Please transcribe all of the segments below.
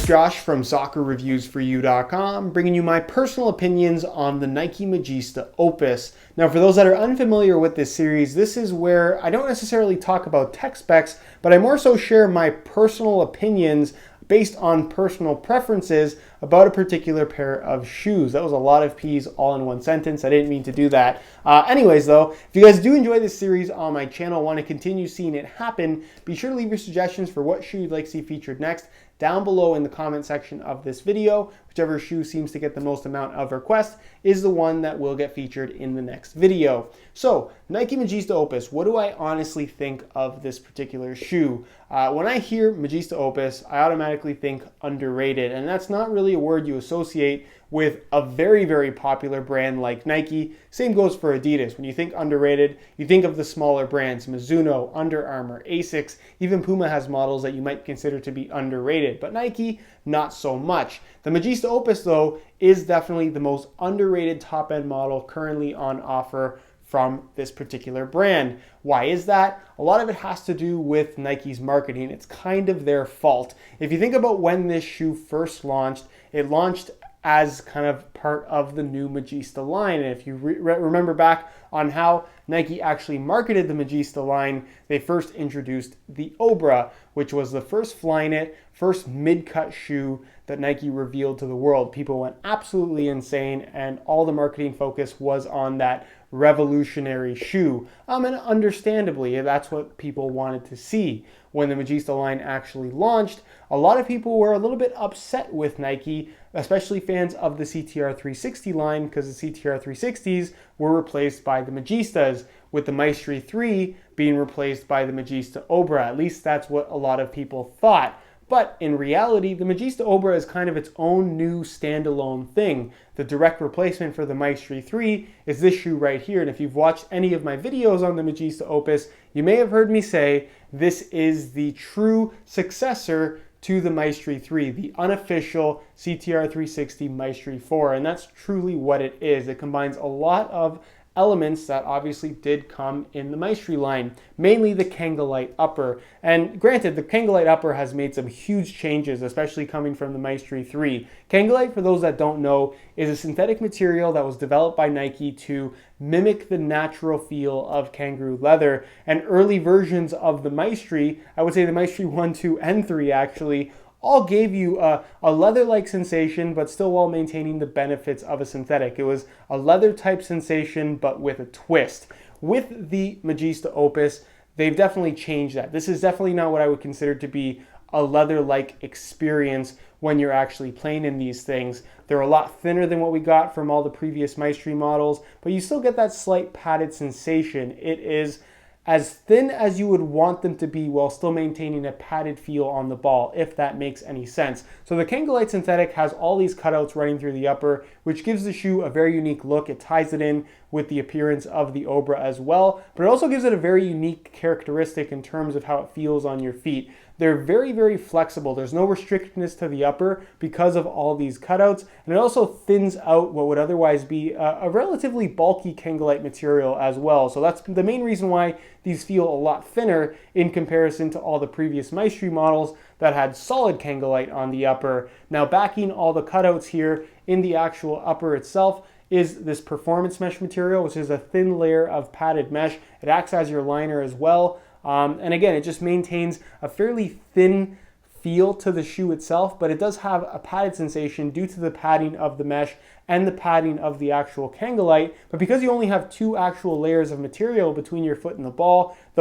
Josh from SoccerReviewsForYou.com, bringing you my personal opinions on the Nike Magista Opus. Now, for those that are unfamiliar with this series, this is where I don't necessarily talk about tech specs, but I more so share my personal opinions based on personal preferences about a particular pair of shoes. That was a lot of P's all in one sentence. I didn't mean to do that. Anyways, though, if you guys do enjoy this series on my channel, want to continue seeing it happen, be sure to leave your suggestions for what shoe you'd like to see featured next down below in the comment section of this video. Whichever shoe seems to get the most amount of requests is the one that will get featured in the next video. So, Nike Magista Opus, what do I honestly think of this particular shoe? When I hear Magista Opus, I automatically think underrated, and that's not really a word you associate with a very, very popular brand like Nike. Same goes for Adidas. When you think underrated, you think of the smaller brands, Mizuno, Under Armour, Asics, even Puma has models that you might consider to be underrated, but Nike, not so much. The Magista Opus, though, is definitely the most underrated top-end model currently on offer from this particular brand. Why is that? A lot of it has to do with Nike's marketing. It's kind of their fault. If you think about when this shoe first launched, it launched as kind of part of the new Magista line. And if you remember back on how Nike actually marketed the Magista line, they first introduced the Obra, which was the first Flyknit, first mid-cut shoe that Nike revealed to the world. People went absolutely insane, and all the marketing focus was on that revolutionary shoe. And understandably, that's what people wanted to see. When the Magista line actually launched, a lot of people were a little bit upset with Nike, especially fans of the CTR 360 line, because the CTR 360s were replaced by the Magistas, with the Maestri 3 being replaced by the Magista Obra. At least that's what a lot of people thought. But in reality, the Magista Obra is kind of its own new standalone thing. The direct replacement for the Maestri 3 is this shoe right here. And if you've watched any of my videos on the Magista Opus, you may have heard me say this is the true successor to the Maestri 3, the unofficial CTR 360 Maestri 4. And that's truly what it is. It combines a lot of elements that obviously did come in the Maestri line, mainly the Kangalite upper. And granted, the Kangalite upper has made some huge changes, especially coming from the Maestri 3. Kangalite, for those that don't know, is a synthetic material that was developed by Nike to mimic the natural feel of kangaroo leather. And early versions of the Maestri, I would say the Maestri 1, 2, and 3 actually, all gave you a leather-like sensation, but still while maintaining the benefits of a synthetic. It was a leather-type sensation, but with a twist. With the Magista Opus, they've definitely changed that. This is definitely not what I would consider to be a leather-like experience when you're actually playing in these things. They're a lot thinner than what we got from all the previous Maestri models, but you still get that slight padded sensation. It is as thin as you would want them to be while still maintaining a padded feel on the ball, if that makes any sense. So the Kangalite synthetic has all these cutouts running through the upper, which gives the shoe a very unique look. It ties it in with the appearance of the Obra as well, but it also gives it a very unique characteristic in terms of how it feels on your feet. They're very, very flexible. There's no restrictedness to the upper because of all these cutouts, and it also thins out what would otherwise be a relatively bulky Kangalite material as well. So that's the main reason why these feel a lot thinner in comparison to all the previous Maestri models that had solid Kangalite on the upper. Now, backing all the cutouts here in the actual upper itself is this performance mesh material, which is a thin layer of padded mesh. It acts as your liner as well. And again, it just maintains a fairly thin feel to the shoe itself, but it does have a padded sensation due to the padding of the mesh and the padding of the actual Kangalite. But because you only have two actual layers of material between your foot and the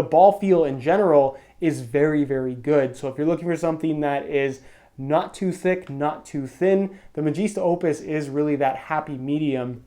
ball feel in general is very, very good. So if you're looking for something that is not too thick, not too thin, the Magista Opus is really that happy medium.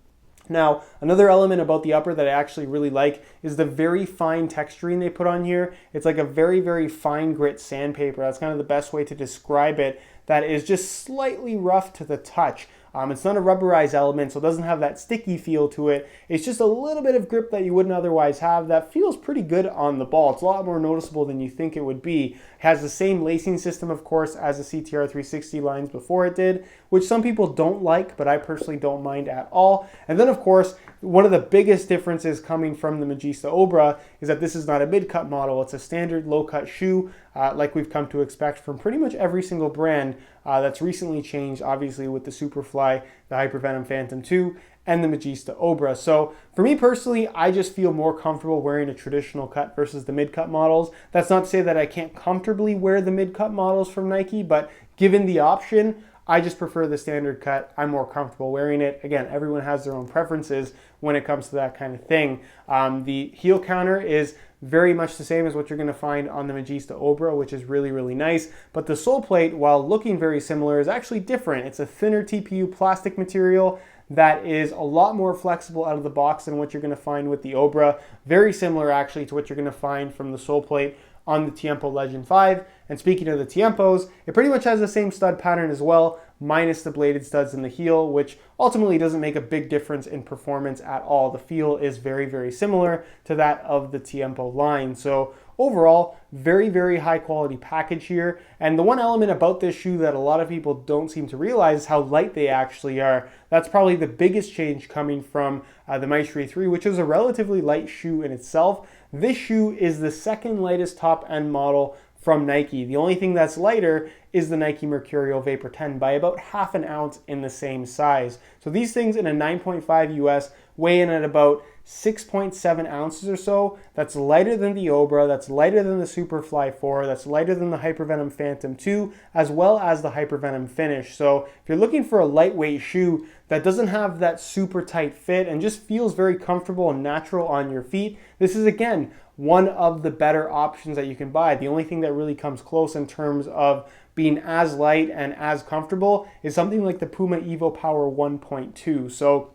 Now, another element about the upper that I actually really like is the very fine texturing they put on here. It's like a very, very fine grit sandpaper. That's kind of the best way to describe it. That is just slightly rough to the touch. It's not a rubberized element, so it doesn't have that sticky feel to it. It's just a little bit of grip that you wouldn't otherwise have that feels pretty good on the ball. It's a lot more noticeable than you think it would be. It has the same lacing system, of course, as the CTR 360 lines before it did, which some people don't like, but I personally don't mind at all. And then, of course, one of the biggest differences coming from the Magista Obra is that this is not a mid-cut model. It's a standard low-cut shoe. like we've come to expect from pretty much every single brand that's recently changed, obviously with the Superfly, the Hypervenom Phantom 2, and the Magista Opus. So for me personally, I just feel more comfortable wearing a traditional cut versus the mid-cut models. That's not to say that I can't comfortably wear the mid-cut models from Nike, but given the option, I just prefer the standard cut. I'm more comfortable wearing it. Again, everyone has their own preferences when it comes to that kind of thing. The heel counter is very much the same as what you're going to find on the Magista Opus, which is really, really nice. But the sole plate, while looking very similar, is actually different. It's a thinner TPU plastic material that is a lot more flexible out of the box than what you're going to find with the Opus. Very similar actually to what you're going to find from the sole plate on the Tiempo Legend 5. And speaking of the Tiempos, it pretty much has the same stud pattern as well, minus the bladed studs in the heel, which ultimately doesn't make a big difference in performance at all. The feel is very, very similar to that of the Tiempo line. So overall, very, very high quality package here. And the one element about this shoe that a lot of people don't seem to realize is how light they actually are. That's probably the biggest change coming from the Maestri 3, which is a relatively light shoe in itself. This shoe is the second lightest top end model from Nike. The only thing that's lighter is the Nike Mercurial Vapor 10 by about half an ounce in the same size. So these things in a 9.5 US weigh in at about 6.7 ounces or so. That's lighter than the Opus, that's lighter than the Superfly 4, that's lighter than the Hypervenom Phantom 2, as well as the Hypervenom Finish. So if you're looking for a lightweight shoe that doesn't have that super tight fit and just feels very comfortable and natural on your feet, this is again one of the better options that you can buy. The only thing that really comes close in terms of being as light and as comfortable is something like the Puma Evo Power 1.2. So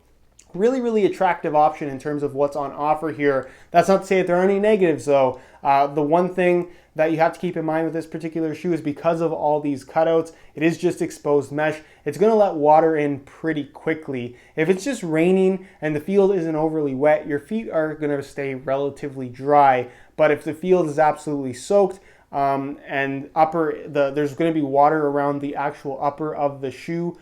really, really attractive option in terms of what's on offer here. That's not to say that there are any negatives though. The one thing that you have to keep in mind with this particular shoe is because of all these cutouts, it is just exposed mesh. It's going to let water in pretty quickly. If it's just raining and the field isn't overly wet, your feet are going to stay relatively dry. But if the field is absolutely soaked, and there's going to be water around the actual upper of the shoe,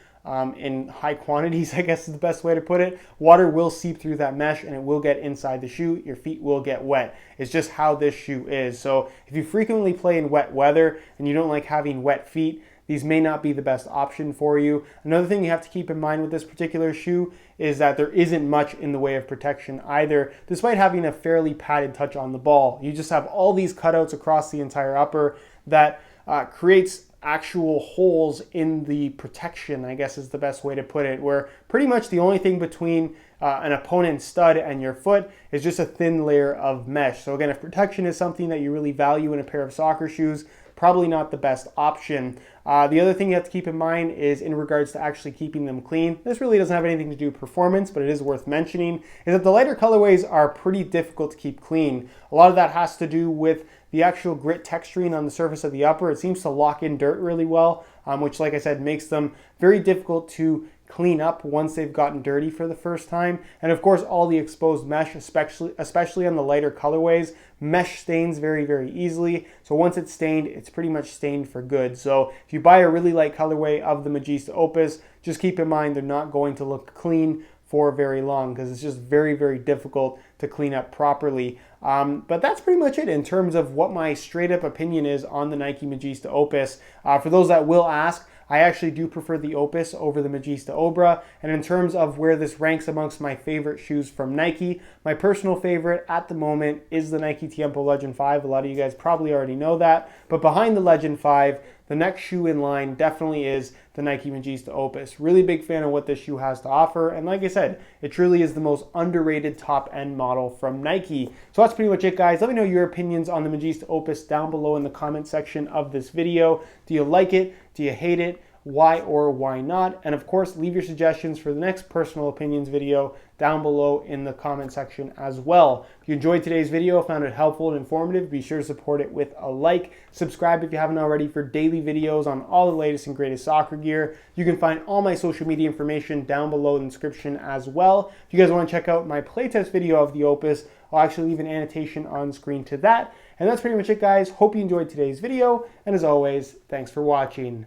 in high quantities, I guess is the best way to put it. Water will seep through that mesh and it will get inside the shoe. Your feet will get wet. It's just how this shoe is. So if you frequently play in wet weather and you don't like having wet feet, these may not be the best option for you. Another thing you have to keep in mind with this particular shoe is that there isn't much in the way of protection either, despite having a fairly padded touch on the ball. You just have all these cutouts across the entire upper that creates actual holes in the protection, I guess is the best way to put it, where pretty much the only thing between an opponent's stud and your foot is just a thin layer of mesh. So again, if protection is something that you really value in a pair of soccer shoes, probably not the best option. The other thing you have to keep in mind is in regards to actually keeping them clean. This really doesn't have anything to do with performance, but it is worth mentioning, is that the lighter colorways are pretty difficult to keep clean. A lot of that has to do with the actual grit texturing on the surface of the upper. It seems to lock in dirt really well, which, like I said, makes them very difficult to clean up once they've gotten dirty for the first time. And of course, all the exposed mesh, especially on the lighter colorways, mesh stains very, very easily. So once it's stained, it's pretty much stained for good. So if you buy a really light colorway of the Magista Opus, just keep in mind they're not going to look clean for very long because it's just very, very difficult to clean up properly. But that's pretty much it in terms of what my straight up opinion is on the Nike Magista Opus. For those that will ask, I actually do prefer the Opus over the Magista Opus. And in terms of where this ranks amongst my favorite shoes from Nike, my personal favorite at the moment is the Nike Tiempo Legend 5. A lot of you guys probably already know that. But behind the Legend 5, the next shoe in line definitely is the Nike Magista Opus. Really big fan of what this shoe has to offer. And like I said, it truly is the most underrated top-end model from Nike. So that's pretty much it, guys. Let me know your opinions on the Magista Opus down below in the comment section of this video. Do you like it? Do you hate it? Why or why not? And of course, leave your suggestions for the next personal opinions video down below in the comment section as well. If you enjoyed today's video, found it helpful and informative, be sure to support it with a like. Subscribe if you haven't already for daily videos on all the latest and greatest soccer gear. You can find all my social media information down below in the description as well. If you guys want to check out my playtest video of the Opus, I'll actually leave an annotation on screen to that. And that's pretty much it, guys. Hope you enjoyed today's video. And as always, thanks for watching.